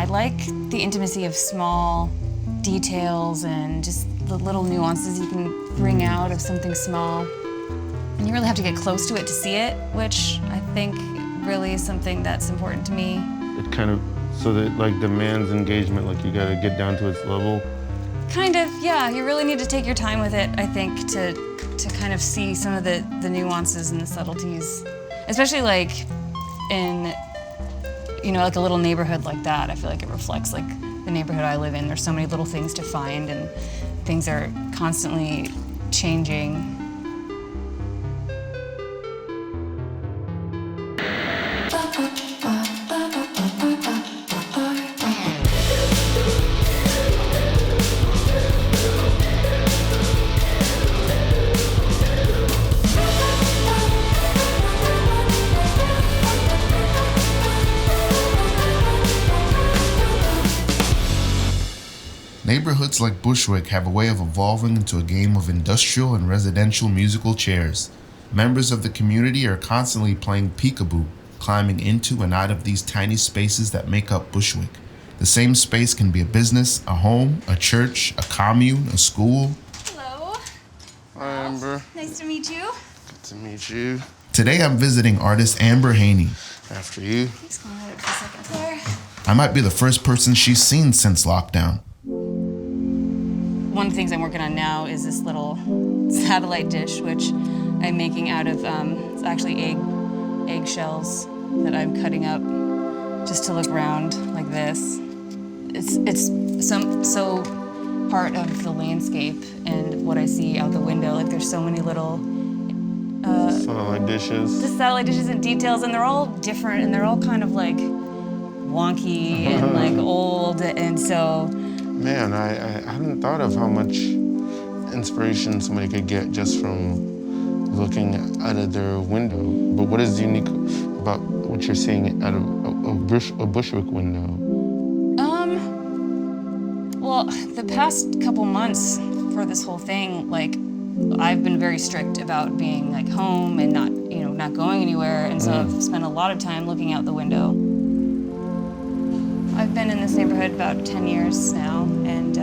like the intimacy of small details and just the little nuances you can bring out of something small. And you really have to get close to it to see it, which I think really is something that's important to me. It kind of, so that like demands engagement, like you gotta get down to its level. Kind of, yeah. You really need to take your time with it, I think, to kind of see some of the nuances and the subtleties. Especially like in, like a little neighborhood like that. I feel like it reflects like the neighborhood I live in. There's so many little things to find and things are constantly changing. Neighborhoods like Bushwick have a way of evolving into a game of industrial and residential musical chairs. Members of the community are constantly playing peekaboo, climbing into and out of these tiny spaces that make up Bushwick. The same space can be a business, a home, a church, a commune, a school. Hello. Hi, Amber. Nice to meet you. Good to meet you. Today I'm visiting artist Amber Haney. After you. Just going to the second floor. I might be the first person she's seen since lockdown. One of the things I'm working on now is this little satellite dish, which I'm making out of, it's actually egg shells that I'm cutting up just to look round like this. It's so part of the landscape and what I see out the window. Like there's so many little Satellite dishes. just satellite dishes and details, and they're all different, and they're all kind of like wonky and like old, and so. Man, I hadn't thought of how much inspiration somebody could get just from looking out of their window. But what is unique about what you're seeing out of a Bushwick window? Well, the past couple months for this whole thing, like, I've been very strict about being like home and not going anywhere, and so I've spent a lot of time looking out the window. I've been in this neighborhood about 10 years now, and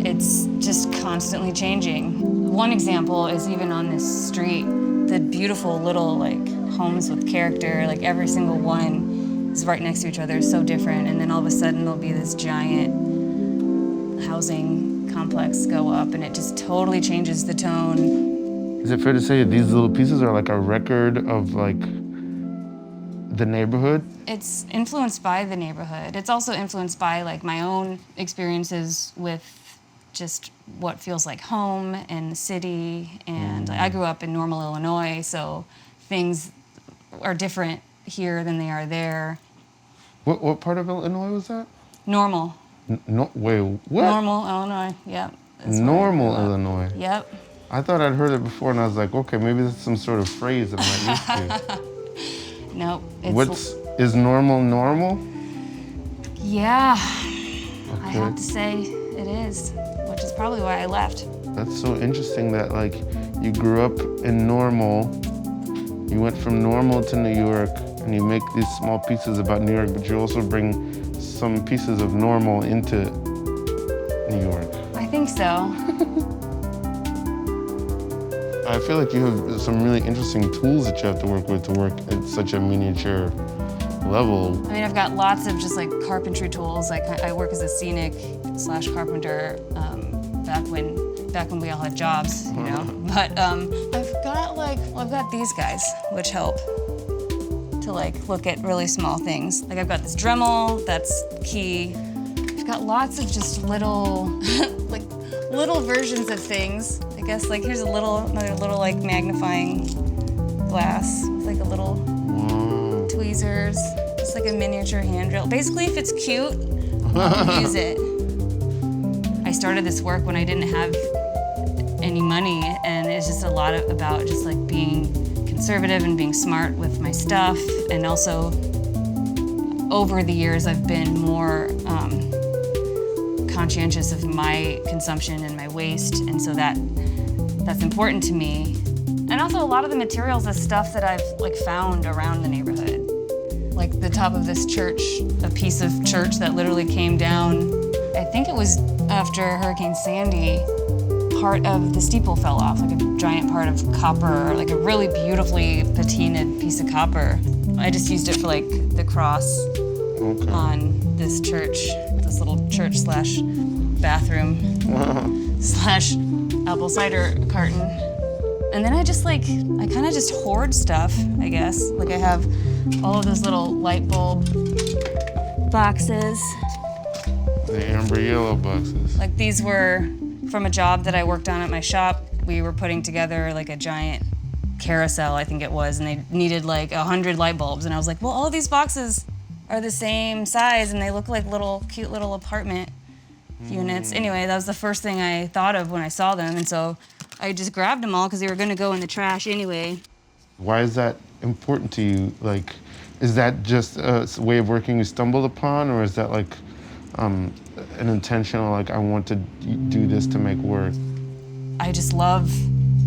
it's just constantly changing. One example is even on this street, the beautiful little like homes with character, like every single one is right next to each other, so different, and then all of a sudden there'll be this giant housing complex go up, and it just totally changes the tone. Is it fair to say that these little pieces are like a record of like the neighborhood? It's influenced by the neighborhood. It's also influenced by like my own experiences with just what feels like home and the city. And I grew up in Normal, Illinois, so things are different here than they are there. What part of Illinois was that? Normal. No, wait, what? Normal, Illinois, yep. Normal, Illinois. Yep. I thought I'd heard it before, and I was like, okay, maybe that's some sort of phrase I'm not used to. Nope. Is normal? Yeah, Okay. I have to say it is, which is probably why I left. That's so interesting that like you grew up in Normal, you went from Normal to New York, and you make these small pieces about New York, but you also bring some pieces of Normal into New York. I think so. I feel like you have some really interesting tools that you have to work with to work at such a miniature level. I mean, I've got lots of just like carpentry tools. Like I work as a scenic / carpenter back when we all had jobs, you know. But I've got these guys, which help to like look at really small things. Like I've got this Dremel, that's key. I've got lots of just little, like little versions of things. I guess like here's another little like magnifying glass with like a little tweezers, just like a miniature hand drill. Basically, if it's cute, I'll use it. I started this work when I didn't have any money, and it's just a lot about just like being conservative and being smart with my stuff. And also, over the years, I've been more conscientious of my consumption and my waste, and so that's important to me. And also, a lot of the materials is stuff that I've like found around the neighborhood. like the top of this church, a piece of church that literally came down. I think it was after Hurricane Sandy. Part of the steeple fell off, like a giant part of copper, like a really beautifully patinaed piece of copper. I just used it for like the cross on this church, this little church slash bathroom slash apple cider carton. And then I kind of just hoard stuff, I guess. Like I have all of those little light bulb boxes. The amber yellow boxes. Like these were from a job that I worked on at my shop. We were putting together like a giant carousel, I think it was, and they needed like 100 light bulbs. And I was like, well, all these boxes are the same size and they look like cute little apartment units. Anyway, that was the first thing I thought of when I saw them. And so I just grabbed them all because they were gonna go in the trash anyway. Why is that important to you? Like, is that just a way of working you stumbled upon, or is that like an intentional, like, I want to do this to make work? I just love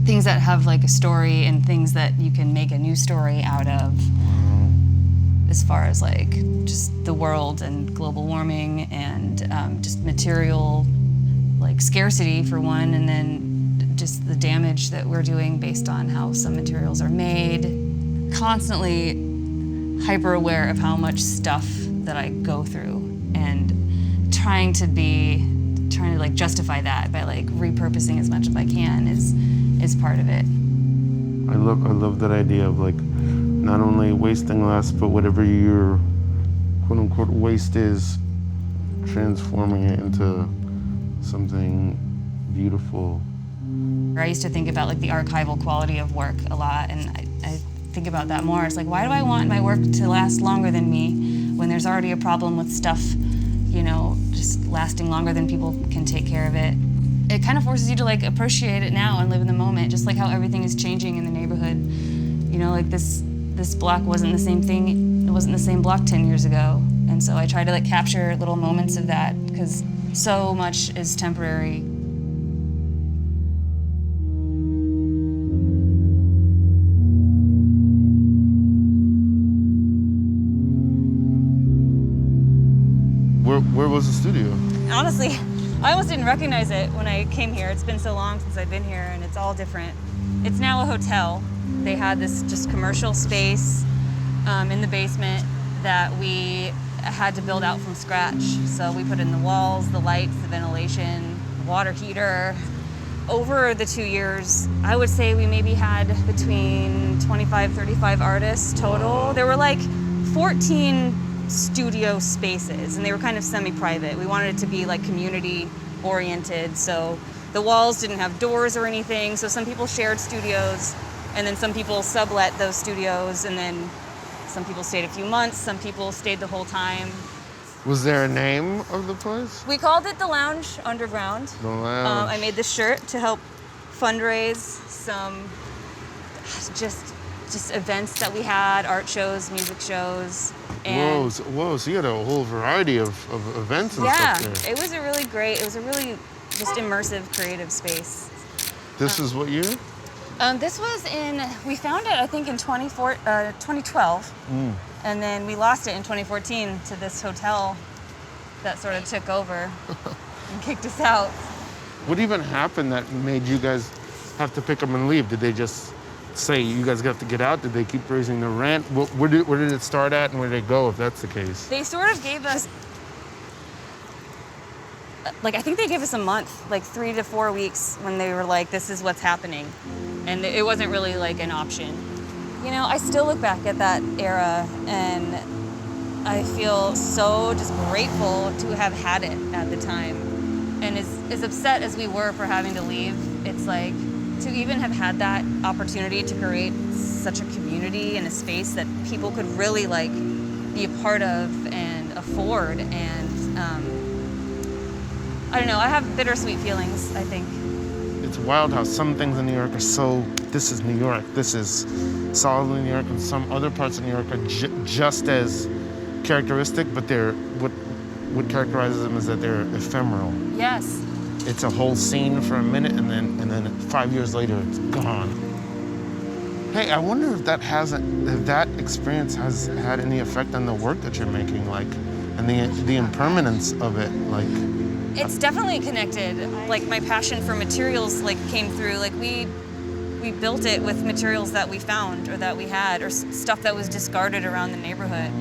things that have like a story and things that you can make a new story out of. As far as like just the world and global warming and just material like scarcity for one, and then just the damage that we're doing based on how some materials are made. Constantly hyper aware of how much stuff that I go through and trying to like justify that by like repurposing as much as I can is part of it. I love that idea of like not only wasting less, but whatever your quote unquote waste is, transforming it into something beautiful. I used to think about like the archival quality of work a lot, and I think about that more. It's like, why do I want my work to last longer than me when there's already a problem with stuff, you know, just lasting longer than people can take care of it? It kind of forces you to like appreciate it now and live in the moment, just like how everything is changing in the neighborhood. You know, like this block wasn't the same thing, it wasn't the same block 10 years ago. And so I try to like capture little moments of that because so much is temporary. Where was the studio? Honestly, I almost didn't recognize it when I came here. It's been so long since I've been here and it's all different. It's now a hotel. They had this just commercial space in the basement that we had to build out from scratch. So we put in the walls, the lights, the ventilation, water heater. Over the 2 years, I would say we maybe had between 25, 35 artists total. There were like 14 studio spaces, and they were kind of semi-private. We wanted it to be like community-oriented, so the walls didn't have doors or anything, so some people shared studios, and then some people sublet those studios, and then some people stayed a few months, some people stayed the whole time. Was there a name of the place? We called it the Lounge Underground. The Lounge. I made this shirt to help fundraise some just events that we had, art shows, music shows. And Whoa, so you had a whole variety of events and stuff there. It was a really just immersive creative space. This is what year? This was we found it, I think, in 2012. And then we lost it in 2014 to this hotel that sort of took over and kicked us out. What even happened that made you guys have to pick up and leave? Did they just say you guys have to get out? Did they keep raising the rent? Where did it start at and where did it go, if that's the case? They sort of gave us, I think they gave us a month, 3 to 4 weeks, when they were like, this is what's happening. And it wasn't really like an option. You know, I still look back at that era and I feel so just grateful to have had it at the time. And as upset as we were for having to leave, it's like, to even have had that opportunity to create such a community and a space that people could really be a part of and afford. And I don't know, I have bittersweet feelings, I think. It's wild how some things in New York are this is New York, this is solidly New York, and some other parts of New York are just as characteristic, but what characterizes them is that they're ephemeral. Yes. It's a whole scene for a minute, and then 5 years later, it's gone. Hey, I wonder if that experience has had any effect on the work that you're making, like, and the impermanence of it, like. It's definitely connected. Like my passion for materials like came through. Like we built it with materials that we found or that we had or stuff that was discarded around the neighborhood.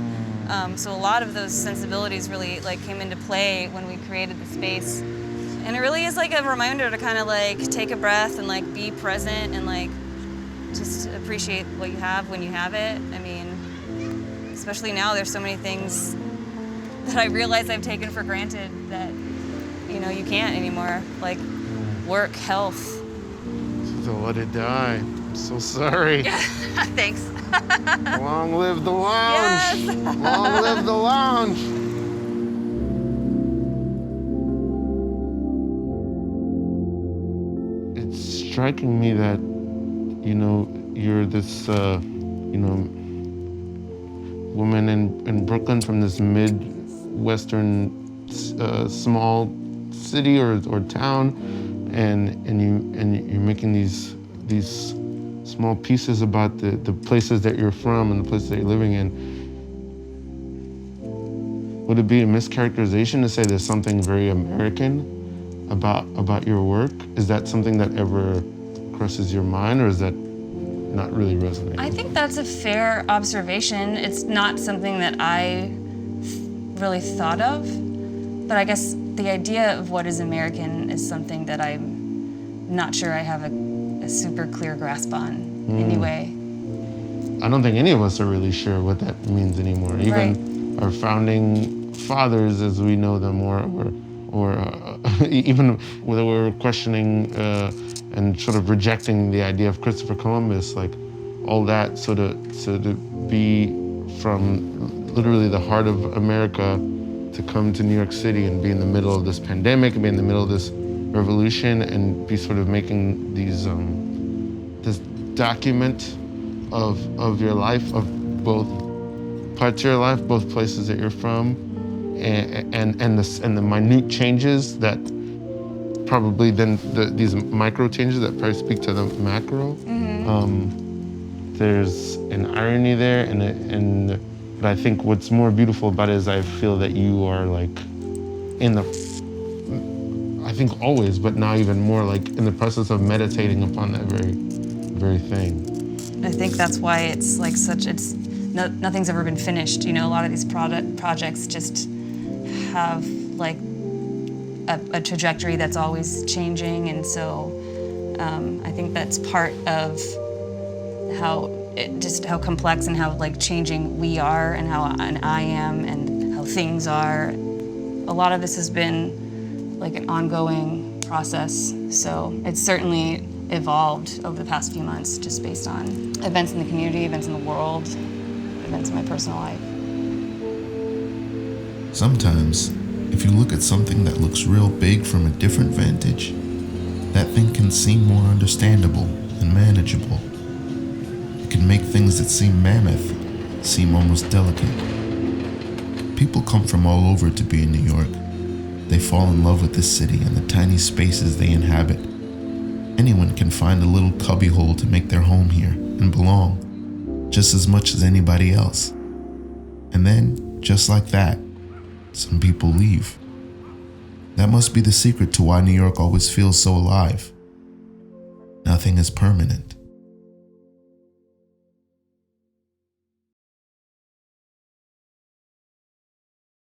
So a lot of those sensibilities really like came into play when we created the space. And it really is like a reminder to kind of like take a breath and like be present and like just appreciate what you have when you have it. I mean, especially now there's so many things that I realize I've taken for granted that, you know, you can't anymore, like work, health. So let it die. I'm so sorry. Thanks. Long live the lounge. Yes. Long live the lounge. It's striking me that, you know, you're this, woman in Brooklyn from this Midwestern small city or town, and you're making these small pieces about the places that you're from and the places that you're living in. Would it be a mischaracterization to say there's something very American about your work? Is that something that ever crosses your mind, or is that not really resonating? I think that's a fair observation. It's not something that I really thought of, but I guess the idea of what is American is something that I'm not sure I have a super clear grasp on anyway. I don't think any of us are really sure what that means anymore. Even our founding fathers, as we know them, or even whether we're questioning and sort of rejecting the idea of Christopher Columbus, like all that sort of be from literally the heart of America to come to New York City and be in the middle of this pandemic and be in the middle of this revolution and be sort of making these this document of your life, of both parts of your life, both places that you're from, and the minute changes that probably then these micro changes that probably speak to the macro. There's an irony there, but I think what's more beautiful about it is I feel that you are like I think always, but now even more like in the process of meditating upon that very thing. I think that's why it's like nothing's ever been finished. You know, a lot of these projects just have like a trajectory that's always changing, and so I think that's part of how complex and how like changing we are, and I am, and how things are. A lot of this has been like an ongoing process, so it's certainly evolved over the past few months, just based on events in the community, events in the world, events in my personal life. Sometimes, if you look at something that looks real big from a different vantage, that thing can seem more understandable and manageable. It can make things that seem mammoth seem almost delicate. People come from all over to be in New York. They fall in love with this city and the tiny spaces they inhabit. Anyone can find a little cubbyhole to make their home here and belong, just as much as anybody else. And then, just like that, some people leave. That must be the secret to why New York always feels so alive. Nothing is permanent.